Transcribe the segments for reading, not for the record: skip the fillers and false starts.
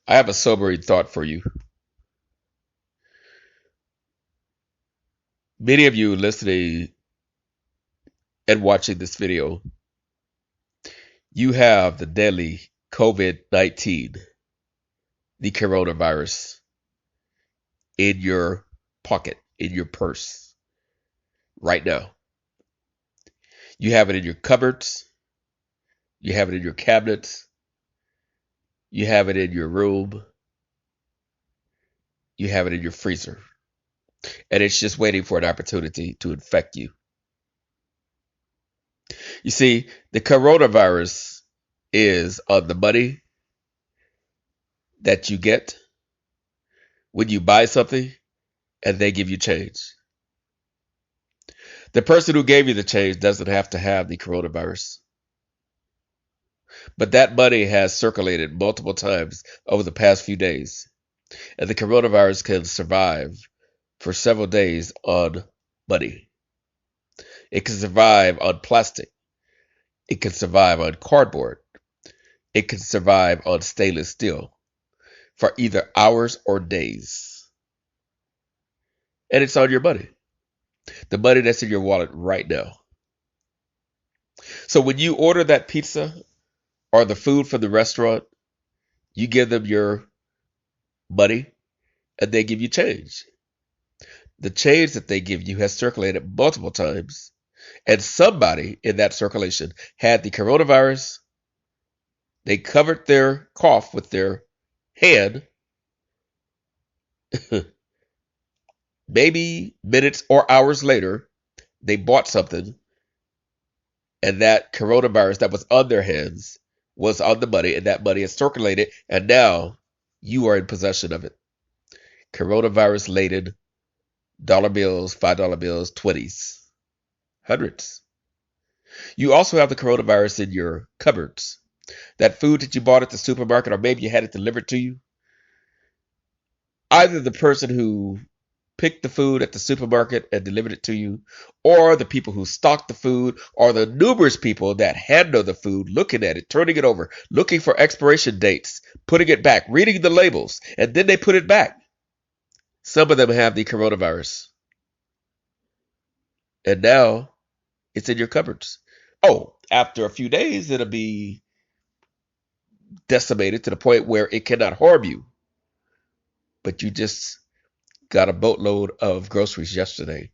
I have a sobering thought for you. Many of you listening and watching this video, you have the deadly COVID-19, the coronavirus, in your pocket, in your purse, right now. You have it in your cupboards, you have it in your cabinets, you have it in your room, you have it in your freezer, and it's just waiting for an opportunity to infect you. You see, the coronavirus is on the money that you get when you buy something and they give you change. The person who gave you the change doesn't have to have the coronavirus, but that money has circulated multiple times over the past few days, and the coronavirus can survive for several days on money. It can survive on plastic. It can survive on cardboard. It can survive on stainless steel for either hours or days. And it's on your money. The money that's in your wallet right now. So when you order that pizza or the food from the restaurant, you give them your money and they give you change. The change that they give you has circulated multiple times, and somebody in that circulation had the coronavirus. They covered their cough with their hand. Maybe minutes or hours later, they bought something, and that coronavirus that was on their hands was on the money, and that money has circulated, and now you are in possession of it. Coronavirus-laden dollar bills, $5 bills, 20s, hundreds. You also have the coronavirus in your cupboards. That food that you bought at the supermarket, or maybe you had it delivered to you. Either the person who picked the food at the supermarket and delivered it to you, or the people who stocked the food, or the numerous people that handle the food, looking at it, turning it over, looking for expiration dates, putting it back, reading the labels, and then they put it back. Some of them have the coronavirus. And now it's in your cupboards. Oh, after a few days, it'll be decimated to the point where it cannot harm you. But you just got a boatload of groceries yesterday.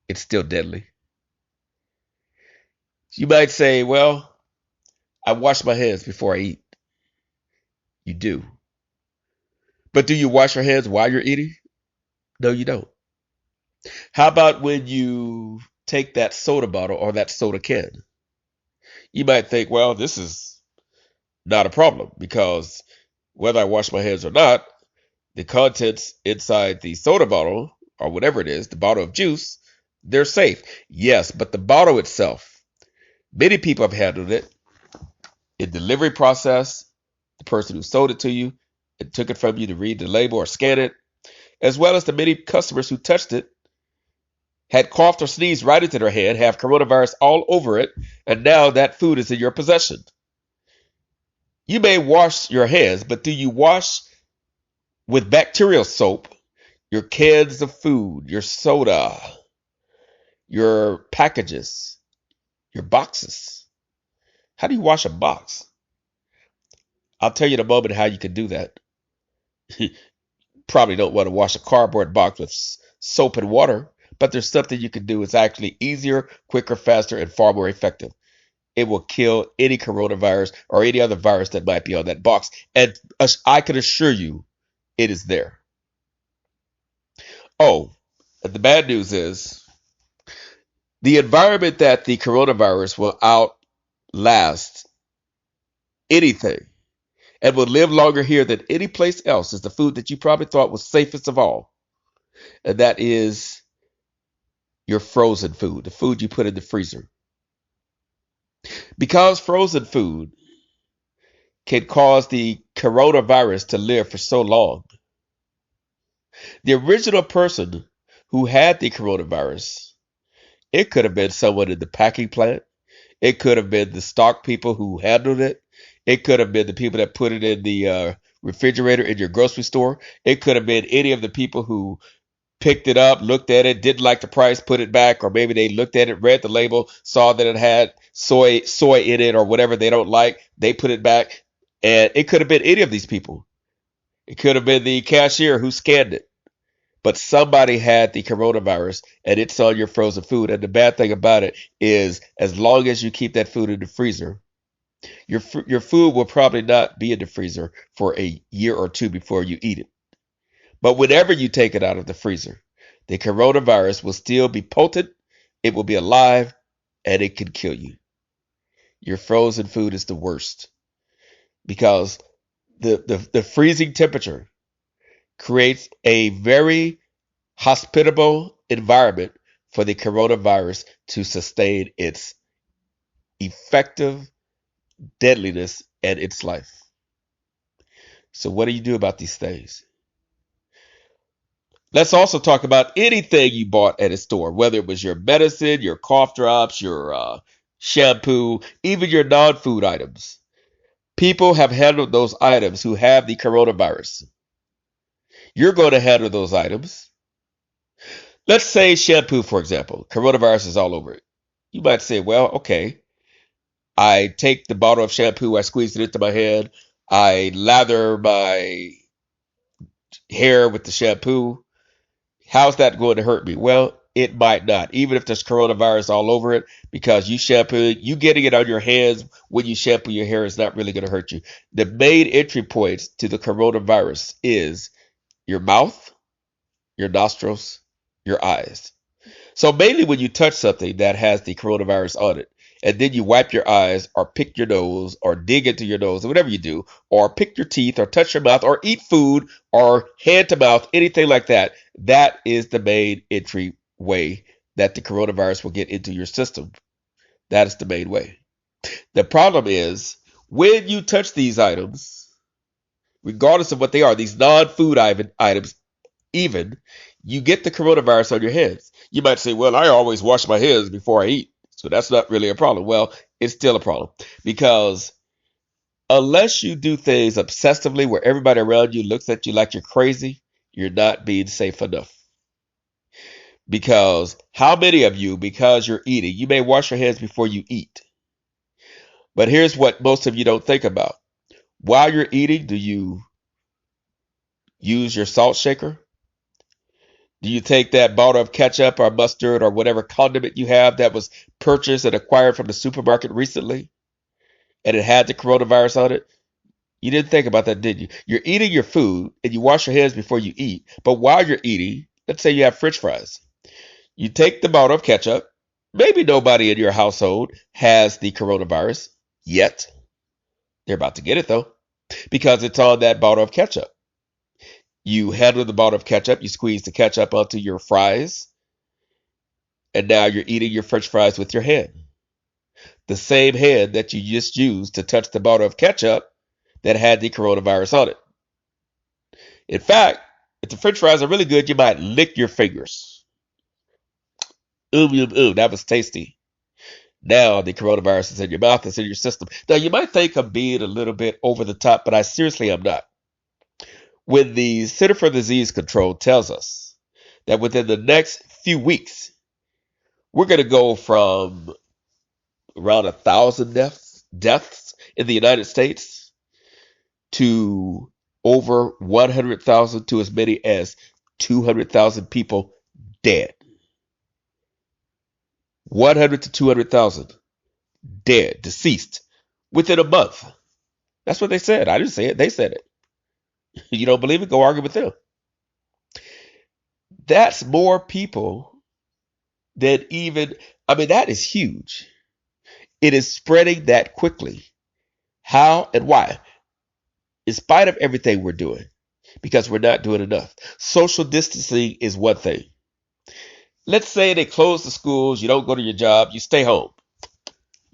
It's still deadly. You might say, well, I wash my hands before I eat. You do. But do you wash your hands while you're eating? No, you don't. How about when you take that soda bottle or that soda can? You might think, well, this is not a problem because whether I wash my hands or not, the contents inside the soda bottle or whatever it is, the bottle of juice, they're safe. Yes, but the bottle itself, many people have handled it in delivery process, the person who sold it to you and took it from you to read the label or scan it, as well as the many customers who touched it, had coughed or sneezed right into their hand, have coronavirus all over it, and now that food is in your possession. You may wash your hands, but do you wash with bacterial soap your cans of food, your soda, your packages, your boxes? How do you wash a box? I'll tell you in a moment how you can do that. Probably don't want to wash a cardboard box with soap and water, but there's something you can do. It's actually easier, quicker, faster, and far more effective. It will kill any coronavirus or any other virus that might be on that box. And I can assure you, it is there. Oh, and the bad news is the environment that the coronavirus will outlast anything and will live longer here than any place else is the food that you probably thought was safest of all. And that is your frozen food, the food you put in the freezer. Because frozen food can cause the coronavirus to live for so long, the original person who had the coronavirus, it could have been someone in the packing plant. It could have been the stock people who handled it. It could have been the people that put it in the refrigerator in your grocery store. It could have been any of the people who picked it up, looked at it, didn't like the price, put it back, or maybe they looked at it, read the label, saw that it had soy in it or whatever they don't like, they put it back. And it could have been any of these people. It could have been the cashier who scanned it. But somebody had the coronavirus and it's on your frozen food. And the bad thing about it is, as long as you keep that food in the freezer, your food will probably not be in the freezer for a year or two before you eat it. But whenever you take it out of the freezer, the coronavirus will still be potent, it will be alive, and it can kill you. Your frozen food is the worst because the freezing temperature creates a very hospitable environment for the coronavirus to sustain its effective deadliness and its life. So what do you do about these things? Let's also talk about anything you bought at a store, whether it was your medicine, your cough drops, your shampoo, even your non-food items. People have handled those items who have the coronavirus. You're going to handle those items. Let's say shampoo, for example. Coronavirus is all over it. You might say, well, okay, I take the bottle of shampoo, I squeeze it into my hand, I lather my hair with the shampoo. How's that going to hurt me? Well, it might not, even if there's coronavirus all over it, because you getting it on your hands when you shampoo your hair is not really going to hurt you. The main entry points to the coronavirus is your mouth, your nostrils, your eyes. So mainly when you touch something that has the coronavirus on it, and then you wipe your eyes or pick your nose or dig into your nose or whatever you do, or pick your teeth or touch your mouth or eat food or hand to mouth, anything like that, that is the main entry way that the coronavirus will get into your system. That is the main way. The problem is when you touch these items, regardless of what they are, these non-food items, even, you get the coronavirus on your hands. You might say, well, I always wash my hands before I eat, so that's not really a problem. Well, it's still a problem because unless you do things obsessively where everybody around you looks at you like you're crazy, you're not being safe enough. Because how many of you, because you're eating, you may wash your hands before you eat. But here's what most of you don't think about. While you're eating, do you use your salt shaker? Do you take that bottle of ketchup or mustard or whatever condiment you have that was purchased and acquired from the supermarket recently and it had the coronavirus on it? You didn't think about that, did you? You're eating your food and you wash your hands before you eat. But while you're eating, let's say you have French fries. You take the bottle of ketchup. Maybe nobody in your household has the coronavirus yet. They're about to get it though, because it's on that bottle of ketchup. You handle the bottle of ketchup, you squeeze the ketchup onto your fries, and now you're eating your French fries with your hand. The same hand that you just used to touch the bottle of ketchup that had the coronavirus on it. In fact, if the French fries are really good, you might lick your fingers. That was tasty. Now the coronavirus is in your mouth, it's in your system. Now you might think I'm being a little bit over the top, but I seriously am not. When the Center for Disease Control tells us that within the next few weeks, we're going to go from around 1,000 deaths in the United States to over 100,000 to as many as 200,000 people dead. 100 to 200,000 dead, deceased within a month. That's what they said. I didn't say it. They said it. You don't believe it? Go argue with them. That's more people than even, that is huge. It is spreading that quickly. How and why? In spite of everything we're doing, because we're not doing enough. Social distancing is one thing. Let's say they close the schools, you don't go to your job, you stay home.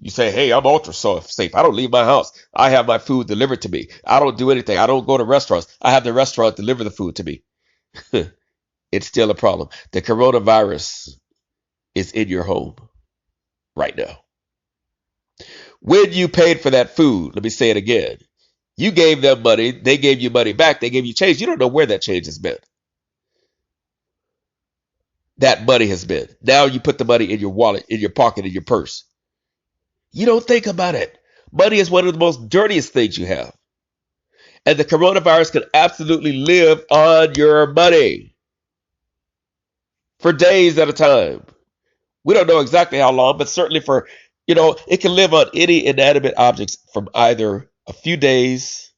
You say, hey, I'm ultra safe. I don't leave my house. I have my food delivered to me. I don't do anything. I don't go to restaurants. I have the restaurant deliver the food to me. It's still a problem. The coronavirus is in your home right now. When you paid for that food, let me say it again. You gave them money, they gave you money back, they gave you change. You don't know where that change has been. That money has been. Now you put the money in your wallet, in your pocket, in your purse. You don't think about it. Money is one of the most dirtiest things you have. And the coronavirus can absolutely live on your money for days at a time. We don't know exactly how long, but certainly for, it can live on any inanimate objects from either a few days,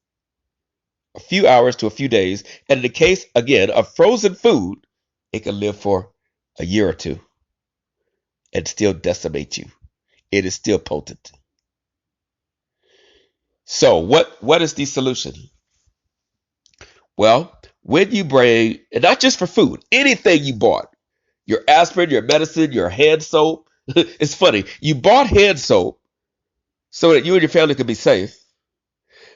a few hours to a few days. And in the case, again, of frozen food, it can live for a year or two and still decimate you. It is still potent. So what is the solution? Well, when you bring, and not just for food, anything you bought, your aspirin, your medicine, your hand soap. It's funny. You bought hand soap so that you and your family could be safe.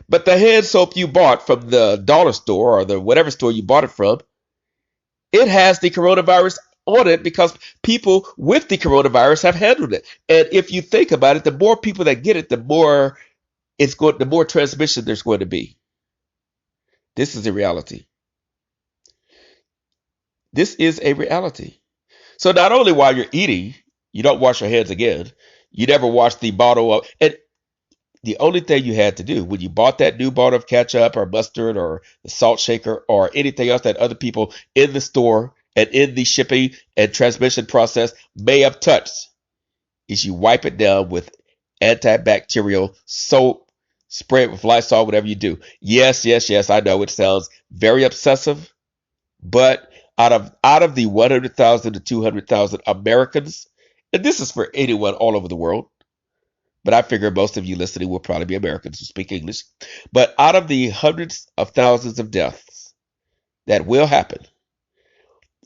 But the hand soap you bought from the dollar store or the whatever store you bought it from, it has the coronavirus on it because people with the coronavirus have handled it. And if you think about it, the more people that get it, the more transmission there's going to be. This is a reality. This is a reality. So not only while you're eating, you don't wash your hands again. You never wash the bottle of, and the only thing you had to do when you bought that new bottle of ketchup or mustard or the salt shaker or anything else that other people in the store and in the shipping and transmission process may have touched is you wipe it down with antibacterial soap, spray it with Lysol, whatever you do. Yes, I know it sounds very obsessive, but out of the 100,000 to 200,000 Americans, and this is for anyone all over the world, but I figure most of you listening will probably be Americans who speak English. But out of the hundreds of thousands of deaths that will happen,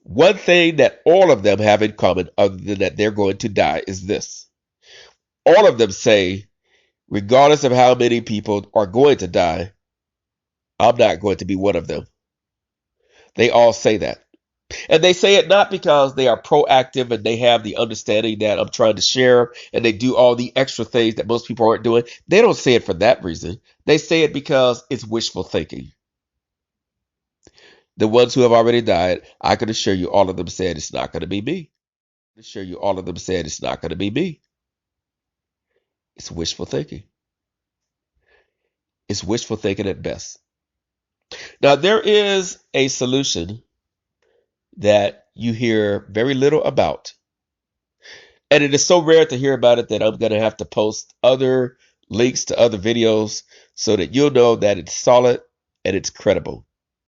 one thing that all of them have in common, other than that they're going to die, is this. All of them say, regardless of how many people are going to die, I'm not going to be one of them. They all say that. And they say it not because they are proactive and they have the understanding that I'm trying to share and they do all the extra things that most people aren't doing. They don't say it for that reason. They say it because it's wishful thinking. The ones who have already died, I can assure you all of them said it's not going to be me. I can assure you all of them said it's not going to be me. It's wishful thinking. It's wishful thinking at best. Now, there is a solution that you hear very little about. And it is so rare to hear about it that I'm going to have to post other links to other videos so that you'll know that it's solid and it's credible.